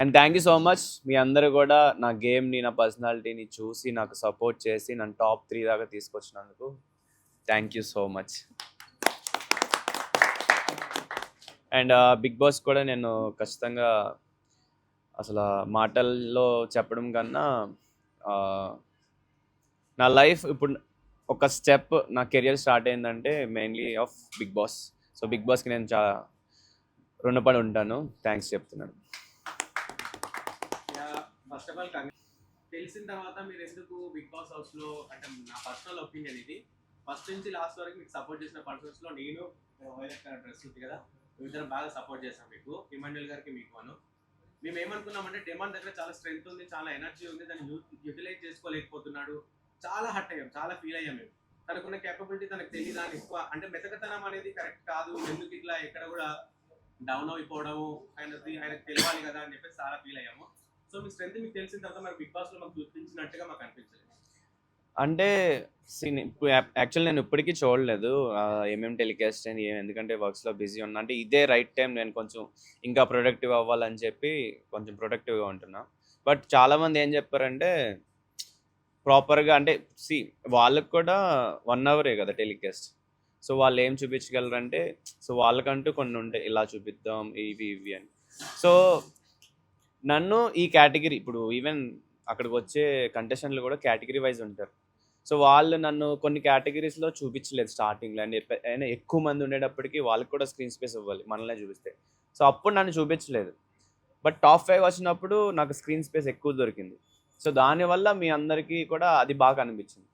And thank you so much మీ అందరూ కూడా నా గేమ్ని నా పర్సనాలిటీని చూసి నాకు సపోర్ట్ చేసి నన్ను టాప్ 3 దాకా తీసుకొచ్చినందుకు thank you so much. And Bigg Boss కూడా నేను ఖచ్చితంగా అసలు మాటల్లో చెప్పడం కన్నా ఆ, నా లైఫ్ ఇప్పుడు ఒక స్టెప్ నా కెరియర్ స్టార్ట్ అయిందంటే mainly of Bigg Boss. So Bigg బాస్కి నేను చాలా రుణపడి ఉంటాను. థ్యాంక్స్ చెప్తున్నాను. ఫస్ట్ ఆఫ్ ఆల్ తెలిసిన తర్వాత మీరు ఎందుకు బిగ్ బాస్ హౌస్ లో, అంటే నా పర్సనల్ ఒపీనియన్ ఇది, ఫస్ట్ నుంచి లాస్ట్ వరకు మీకు సపోర్ట్ చేసిన పర్సన్స్ లో నేను డ్రెస్ ఉంది కదా, ఇద్దరు బాగా సపోర్ట్ చేశాం మీకు, ఇమాన్యుయల్ గారికి మీకు అను. మేము ఏమనుకున్నామంటే డెమాన్ దగ్గర చాలా స్ట్రెంగ్త్ ఉంది, చాలా ఎనర్జీ ఉంది, దాన్ని యూటిలైజ్ చేసుకోలేకపోతున్నాడు, చాలా హర్ట్ అయ్యాం, చాలా ఫీల్ అయ్యాం మేము. తనకున్న కేపబిలిటీ తనకు తెలియదా ఎక్కువ, అంటే మెతకతనం అనేది కరెక్ట్ కాదు, ఎందుకు ఇట్లా ఎక్కడ కూడా డౌన్ అయిపోవడము ఆయనకు తెలియాలి కదా అని చెప్పేసి చాలా ఫీల్ అయ్యాము. సో మీ స్ట్రెంత్ మీకు తెలిసిన తర్వాత మరి బిగ్ బాస్ లో మాకు చూపించినట్టుగా మాకు అనిపించలేదు. అంటే యాక్చువల్ నేను ఇప్పటికీ చూడలేదు ఏమేమి టెలికాస్ట్ అని, ఎందుకంటే వర్క్స్లో బిజీ ఉన్నా. అంటే ఇదే రైట్ టైం నేను కొంచెం ఇంకా ప్రొడక్టివ్ అవ్వాలని చెప్పి కొంచెం ప్రొడక్టివ్గా ఉంటున్నా. బట్ చాలామంది ఏం చెప్పారంటే ప్రాపర్గా అంటే వాళ్ళకు కూడా 1 అవరే కదా టెలికాస్ట్. సో వాళ్ళు ఏం చూపించగలరంటే సో వాళ్ళకంటూ కొన్ని ఉంటాయి, ఇలా చూపిద్దాం ఇవి అని. సో నన్ను ఈ కేటగిరీ ఇప్పుడు ఈవెన్ అక్కడికి వచ్చే కంటెస్టెంట్లు కూడా కేటగిరీ వైజ్ ఉంటారు. సో వాళ్ళు నన్ను కొన్ని కేటగిరీస్లో చూపించలేదు స్టార్టింగ్లో. అండ్ అయినా ఎక్కువ మంది ఉండేటప్పటికి వాళ్ళకి కూడా స్క్రీన్ స్పేస్ ఇవ్వాలి మనల్నే చూపిస్తే. సో అప్పుడు నన్ను చూపించలేదు. బట్ టాప్ 5 వచ్చినప్పుడు నాకు స్క్రీన్ స్పేస్ ఎక్కువ దొరికింది. సో దానివల్ల మీ అందరికీ కూడా అది బాగా అనిపించింది.